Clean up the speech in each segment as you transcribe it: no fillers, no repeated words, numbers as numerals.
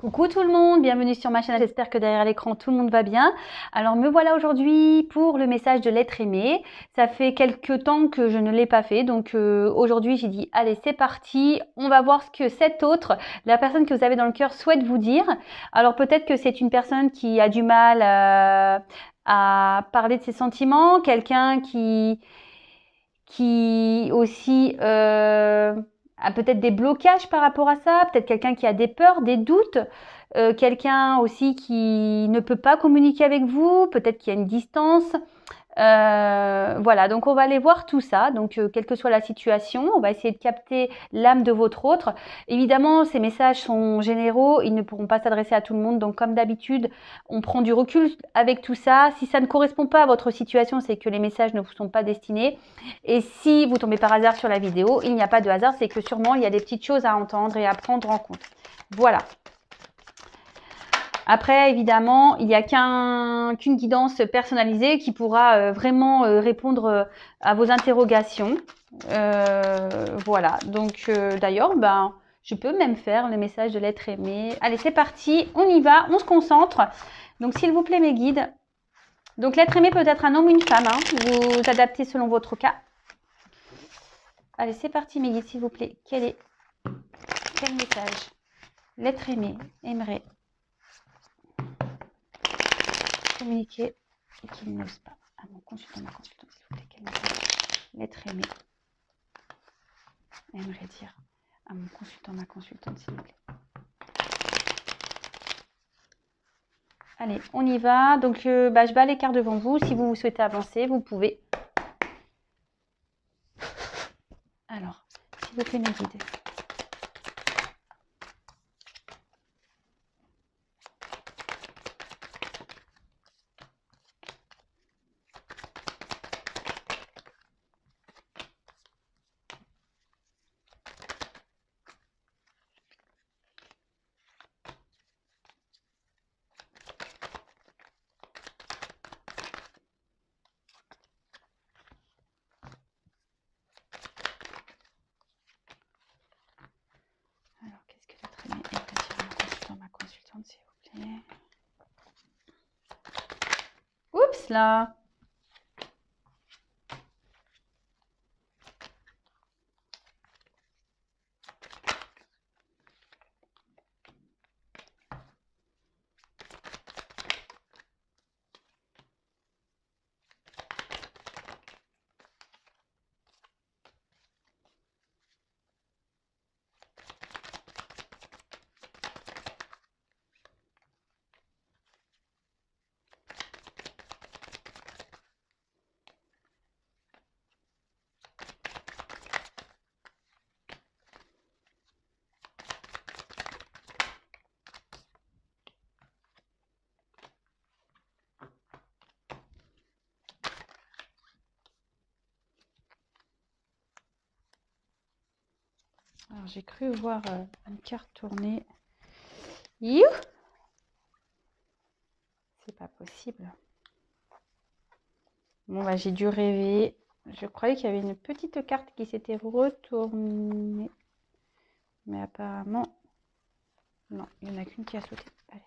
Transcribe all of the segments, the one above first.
Coucou tout le monde, bienvenue sur ma chaîne, j'espère que derrière l'écran tout le monde va bien. Alors me voilà aujourd'hui pour le message de l'être aimé. Ça fait quelques temps que je ne l'ai pas fait, donc aujourd'hui j'ai dit allez c'est parti, on va voir ce que cet autre, la personne que vous avez dans le cœur souhaite vous dire. Alors peut-être que c'est une personne qui a du mal à parler de ses sentiments, quelqu'un qui aussi a peut-être des blocages par rapport à ça, peut-être quelqu'un qui a des peurs, des doutes, quelqu'un aussi qui ne peut pas communiquer avec vous, peut-être qu'il y a une distance. Voilà, donc on va aller voir tout ça. Donc, quelle que soit la situation, on va essayer de capter l'âme de votre autre. Évidemment, ces messages sont généraux, ils ne pourront pas s'adresser à tout le monde. Donc, comme d'habitude, on prend du recul avec tout ça. Si ça ne correspond pas à votre situation, c'est que les messages ne vous sont pas destinés. Et si vous tombez par hasard sur la vidéo, il n'y a pas de hasard, c'est que sûrement il y a des petites choses à entendre et à prendre en compte. Voilà. Après, évidemment, il n'y a qu'une guidance personnalisée qui pourra vraiment répondre à vos interrogations. Voilà. Donc, d'ailleurs, je peux même faire le message de l'être aimé. Allez, c'est parti. On y va. On se concentre. Donc, s'il vous plaît, mes guides. Donc, l'être aimé peut être un homme ou une femme. Hein. Vous adaptez selon votre cas. Allez, c'est parti, mes guides, s'il vous plaît. Quel message l'être aimé aimerait communiquer et qu'il n'ose pas. À mon consultant, ma consultante, s'il vous plaît, quel message l'être aimé aimerait dire à mon consultant, ma consultante, s'il vous plaît. Allez, on y va. Donc, je bats les cartes devant vous. Si vous souhaitez avancer, vous pouvez. Alors, s'il vous plaît, mes guides. S'il vous plaît. Oups là. Alors, j'ai cru voir une carte tourner. You, c'est pas possible. Bon, j'ai dû rêver. Je croyais qu'il y avait une petite carte qui s'était retournée. Mais apparemment, non, il n'y en a qu'une qui a sauté. Allez.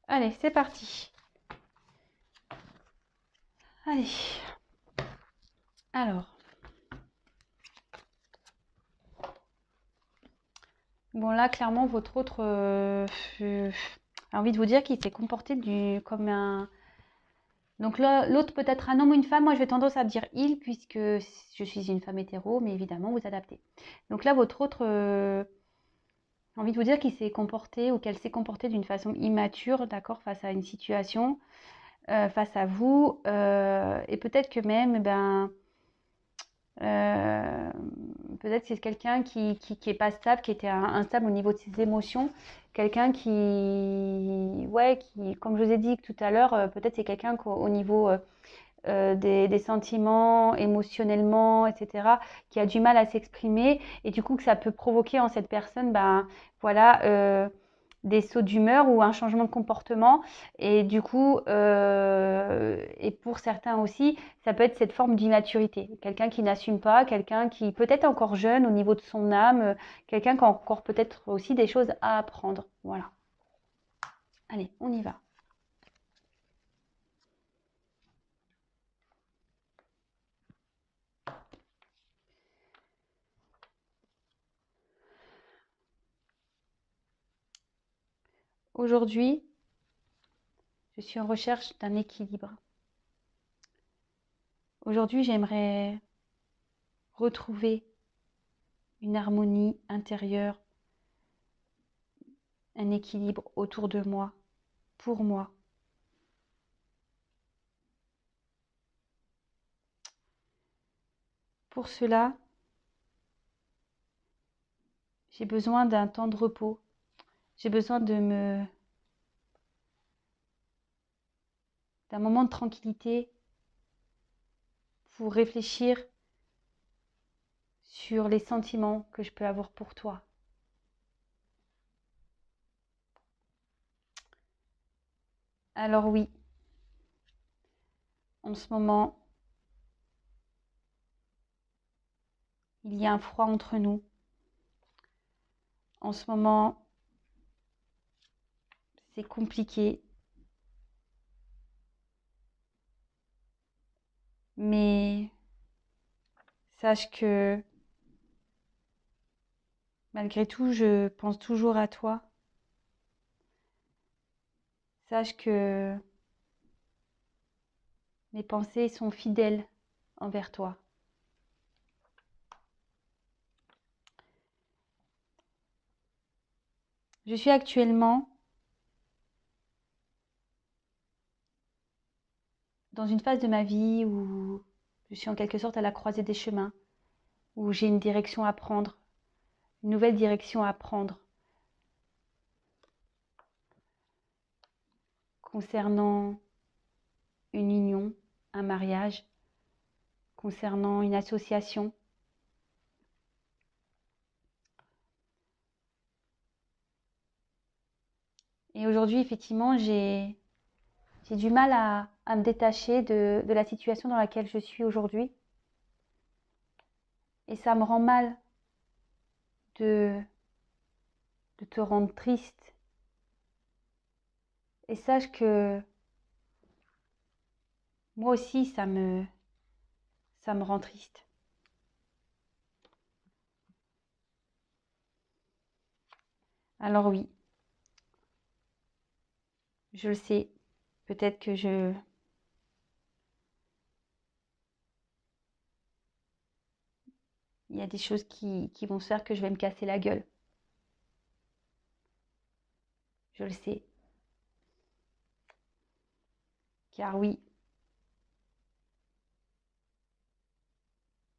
Allez, c'est parti. Allez. Alors. Bon, là, clairement, votre autre a envie de vous dire qu'il s'est comporté comme un... Donc l'autre peut être un homme ou une femme. Moi, je vais tendance à dire il, puisque je suis une femme hétéro, mais évidemment, vous adaptez. Donc là, votre autre a envie de vous dire qu'il s'est comporté ou qu'elle s'est comportée d'une façon immature, d'accord, face à une situation, face à vous. Et peut-être que même, peut-être que c'est quelqu'un qui est pas stable, qui était instable au niveau de ses émotions, quelqu'un qui, comme je vous ai dit tout à l'heure, peut-être c'est quelqu'un au niveau des sentiments émotionnellement, etc., qui a du mal à s'exprimer et du coup que ça peut provoquer en cette personne, ben voilà, des sauts d'humeur ou un changement de comportement. Et du coup, et pour certains aussi, ça peut être cette forme d'immaturité. Quelqu'un qui n'assume pas, quelqu'un qui peut-être encore jeune au niveau de son âme, quelqu'un qui a encore peut-être aussi des choses à apprendre. Voilà. Allez, on y va. Aujourd'hui, je suis en recherche d'un équilibre. Aujourd'hui, j'aimerais retrouver une harmonie intérieure, un équilibre autour de moi, pour moi. Pour cela, j'ai besoin d'un temps de repos. J'ai besoin d'un moment de tranquillité pour réfléchir sur les sentiments que je peux avoir pour toi. Alors oui, en ce moment, il y a un froid entre nous. En ce moment, c'est compliqué. Mais sache que malgré tout, je pense toujours à toi. Sache que mes pensées sont fidèles envers toi. Je suis actuellement dans une phase de ma vie où je suis en quelque sorte à la croisée des chemins, où j'ai une direction à prendre, une nouvelle direction à prendre concernant une union, un mariage, concernant une association. Et aujourd'hui, effectivement, j'ai du mal à me détacher de la situation dans laquelle je suis aujourd'hui. Et ça me rend mal de te rendre triste. Et sache que moi aussi, ça me rend triste. Alors oui, je le sais. Peut-être que il y a des choses qui vont se faire que je vais me casser la gueule. Je le sais. Car oui,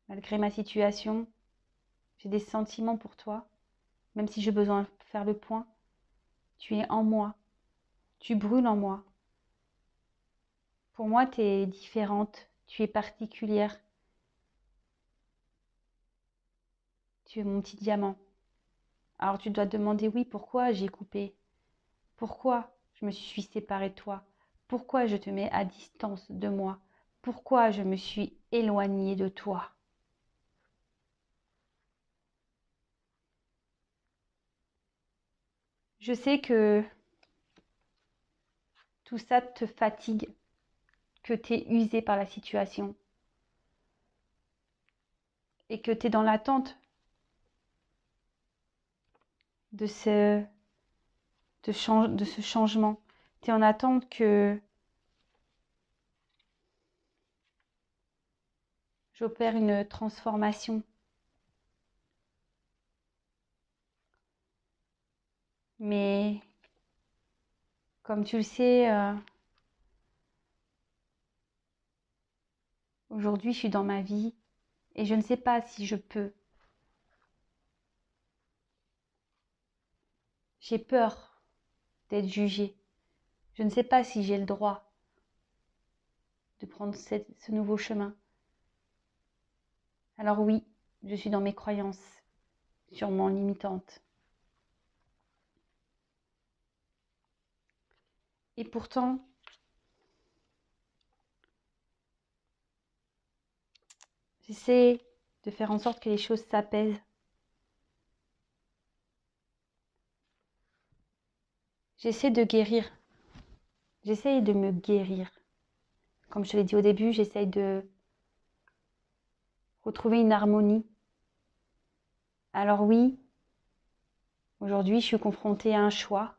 malgré ma situation, j'ai des sentiments pour toi. Même si j'ai besoin de faire le point, tu es en moi. Tu brûles en moi. Pour moi, tu es différente. Tu es particulière. Tu es mon petit diamant. Alors tu dois te demander, oui, pourquoi j'ai coupé? Pourquoi je me suis séparée de toi? Pourquoi je te mets à distance de moi? Pourquoi je me suis éloignée de toi? Je sais que tout ça te fatigue, que tu es usé par la situation et que tu es dans l'attente de de ce changement. Tu es en attente que j'opère une transformation. Mais comme tu le sais, aujourd'hui je suis dans ma vie et je ne sais pas si je peux. J'ai peur d'être jugée. Je ne sais pas si j'ai le droit. de prendre ce nouveau chemin. Alors oui, je suis dans mes croyances, sûrement limitantes. Et pourtant, j'essaie de faire en sorte que les choses s'apaisent. J'essaie de guérir. J'essaie de me guérir. Comme je te l'ai dit au début, j'essaie de retrouver une harmonie. Alors oui, aujourd'hui, je suis confrontée à un choix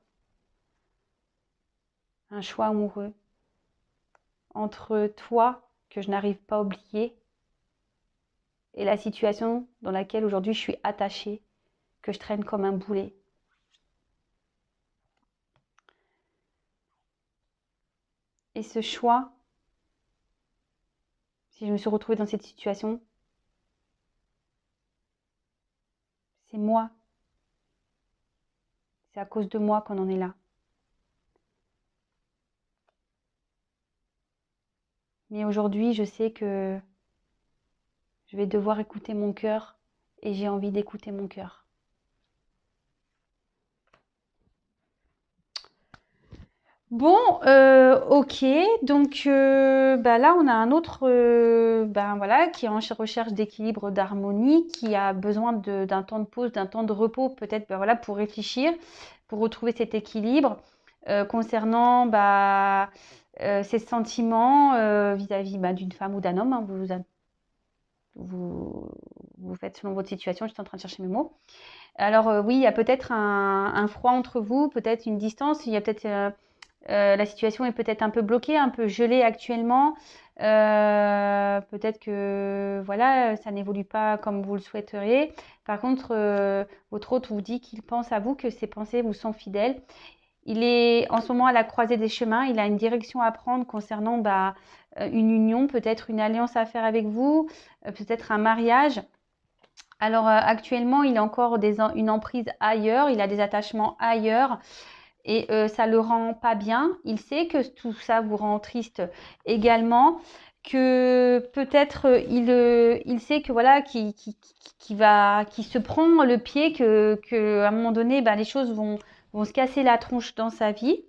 amoureux, entre toi, que je n'arrive pas à oublier, et la situation dans laquelle aujourd'hui je suis attachée, que je traîne comme un boulet. Et ce choix, si je me suis retrouvée dans cette situation, c'est moi. C'est à cause de moi qu'on en est là. Mais aujourd'hui, je sais que je vais devoir écouter mon cœur et j'ai envie d'écouter mon cœur. Bon, ok, donc là on a un autre, voilà, qui est en recherche d'équilibre, d'harmonie, qui a besoin d'un temps de pause, d'un temps de repos, peut-être, voilà, pour réfléchir, pour retrouver cet équilibre concernant ses sentiments vis-à-vis d'une femme ou d'un homme. Hein, vous faites selon votre situation. J'étais en train de chercher mes mots. Alors oui, il y a peut-être un froid entre vous, peut-être une distance, il y a peut-être la situation est peut-être un peu bloquée, un peu gelée actuellement. Peut-être que voilà, ça n'évolue pas comme vous le souhaiteriez. Par contre, votre hôte vous dit qu'il pense à vous, que ses pensées vous sont fidèles. Il est en ce moment à la croisée des chemins. Il a une direction à prendre concernant une union, peut-être une alliance à faire avec vous, peut-être un mariage. Alors actuellement, il a encore une emprise ailleurs, il a des attachements ailleurs et ça le rend pas bien. Il sait que tout ça vous rend triste également, que peut-être il sait que voilà, qu'il se prend le pied, que à un moment donné, les choses vont se casser la tronche dans sa vie.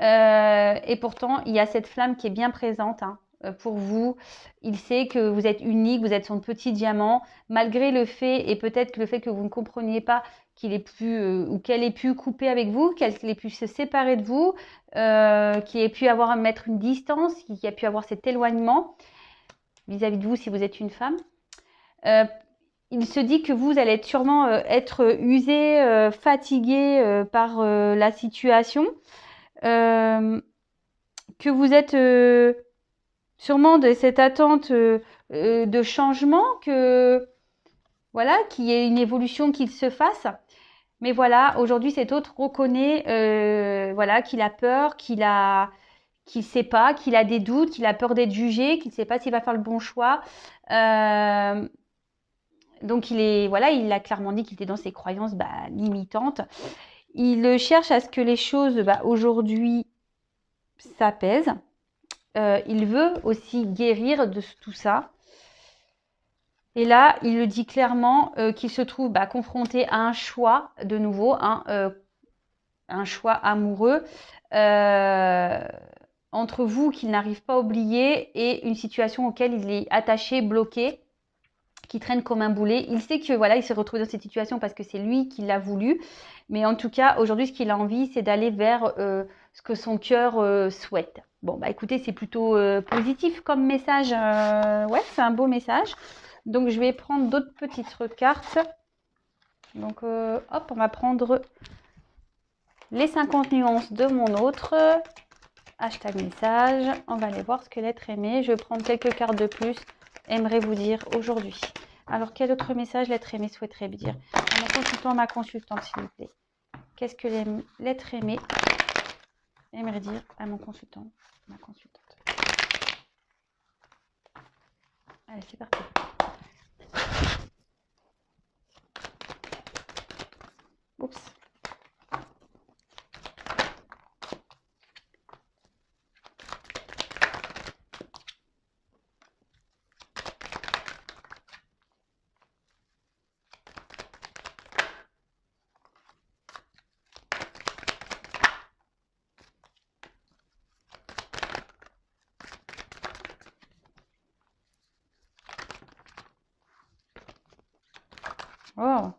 Et pourtant, il y a cette flamme qui est bien présente pour vous. Il sait que vous êtes unique, vous êtes son petit diamant, malgré le fait, et peut-être que le fait que vous ne compreniez pas qu'il ait pu, ou qu'elle ait pu couper avec vous, qu'elle ait pu se séparer de vous, qu'il ait pu mettre une distance, qu'il y a pu avoir cet éloignement vis-à-vis de vous si vous êtes une femme. Il se dit que vous allez sûrement être usé, fatigué par la situation. Que vous êtes sûrement de cette attente de changement, que voilà, qu'il y ait une évolution qui se fasse. Mais voilà, aujourd'hui, cet autre reconnaît voilà, qu'il a peur, qu'il sait pas, qu'il a des doutes, qu'il a peur d'être jugé, qu'il ne sait pas s'il va faire le bon choix. Donc il a clairement dit qu'il était dans ses croyances limitantes. Il cherche à ce que les choses aujourd'hui s'apaisent. Il veut aussi guérir de tout ça. Et là, il le dit clairement qu'il se trouve confronté à un choix de nouveau, un choix amoureux entre vous qu'il n'arrive pas à oublier et une situation auquel il est attaché, bloqué, qui traîne comme un boulet. Il sait que voilà, il s'est retrouvé dans cette situation parce que c'est lui qui l'a voulu. Mais en tout cas, aujourd'hui, ce qu'il a envie, c'est d'aller vers ce que son cœur souhaite. Bon, écoutez, c'est plutôt positif comme message. Ouais, c'est un beau message. Donc, je vais prendre d'autres petites cartes. Donc, hop, on va prendre les 50 nuances de mon autre. Hashtag message. On va aller voir ce que l'être aimé. Je vais prendre quelques cartes de plus. Aimerait vous dire aujourd'hui. Alors, quel autre message l'être aimé souhaiterait dire à mon consultant, à ma consultante, s'il vous plaît. Qu'est-ce que l'être aimé aimerait dire à mon consultant, ma consultante. Allez, c'est parti. Oups. Oh.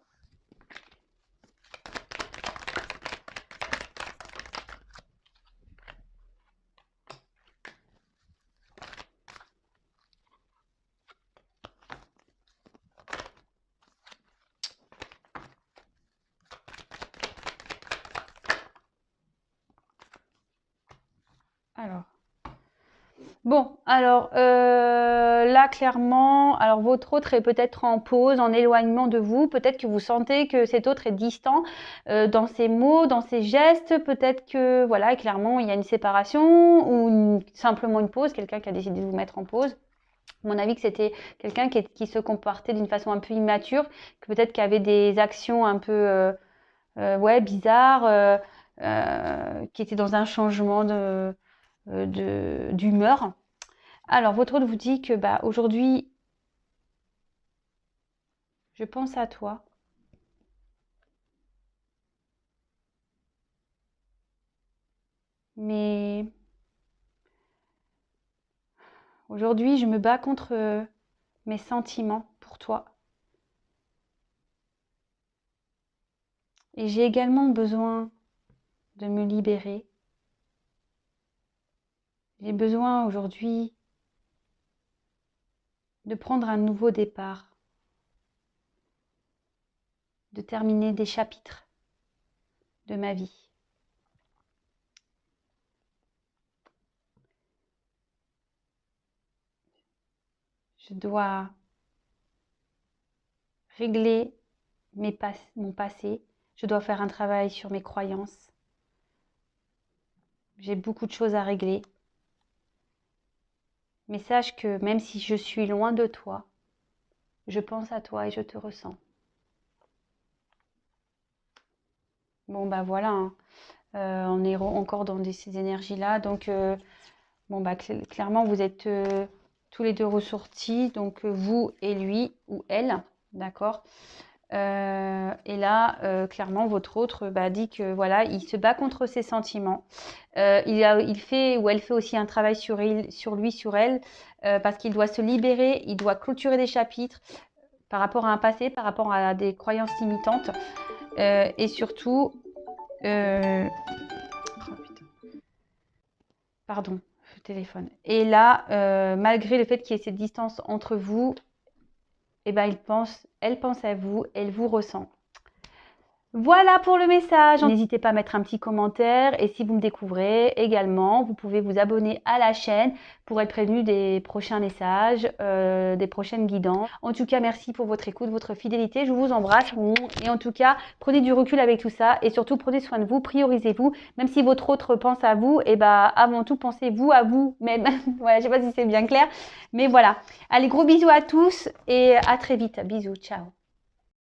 Alors. Bon, alors là clairement, alors votre autre est peut-être en pause, en éloignement de vous. Peut-être que vous sentez que cet autre est distant dans ses mots, dans ses gestes. Peut-être que voilà, clairement il y a une séparation ou simplement une pause, quelqu'un qui a décidé de vous mettre en pause. À mon avis que c'était quelqu'un qui se comportait d'une façon un peu immature, que peut-être qu'il avait des actions un peu ouais bizarres, qui était dans un changement d'humeur. Alors, votre hôte vous dit que bah, aujourd'hui, je pense à toi, mais aujourd'hui, je me bats contre mes sentiments pour toi. Et j'ai également besoin de me libérer. J'ai besoin aujourd'hui de prendre un nouveau départ, de terminer des chapitres de ma vie. Je dois régler mon passé. Je dois faire un travail sur mes croyances. J'ai beaucoup de choses à régler. Mais sache que même si je suis loin de toi, je pense à toi et je te ressens. Bon, bah voilà, hein. On est encore dans ces énergies-là. Donc, bon, bah clairement, vous êtes tous les deux ressortis. Donc, vous et lui ou elle. D'accord. Et là, clairement, votre autre bah, dit que voilà, il se bat contre ses sentiments. Il fait ou elle fait aussi un travail sur lui, sur elle, parce qu'il doit se libérer, il doit clôturer des chapitres par rapport à un passé, par rapport à des croyances limitantes, et surtout, oh, putain. Pardon, le téléphone. Et là, malgré le fait qu'il y ait cette distance entre vous, eh ben, elle pense à vous, elle vous ressent. Voilà pour le message. N'hésitez pas à mettre un petit commentaire et si vous me découvrez également, vous pouvez vous abonner à la chaîne pour être prévenu des prochains messages, des prochaines guidances. En tout cas, merci pour votre écoute, votre fidélité. Je vous embrasse et en tout cas, prenez du recul avec tout ça et surtout prenez soin de vous, priorisez-vous. Même si votre autre pense à vous, et bah avant tout, pensez-vous à vous même. Voilà, je sais pas si c'est bien clair, mais voilà. Allez, gros bisous à tous et à très vite. Bisous, ciao.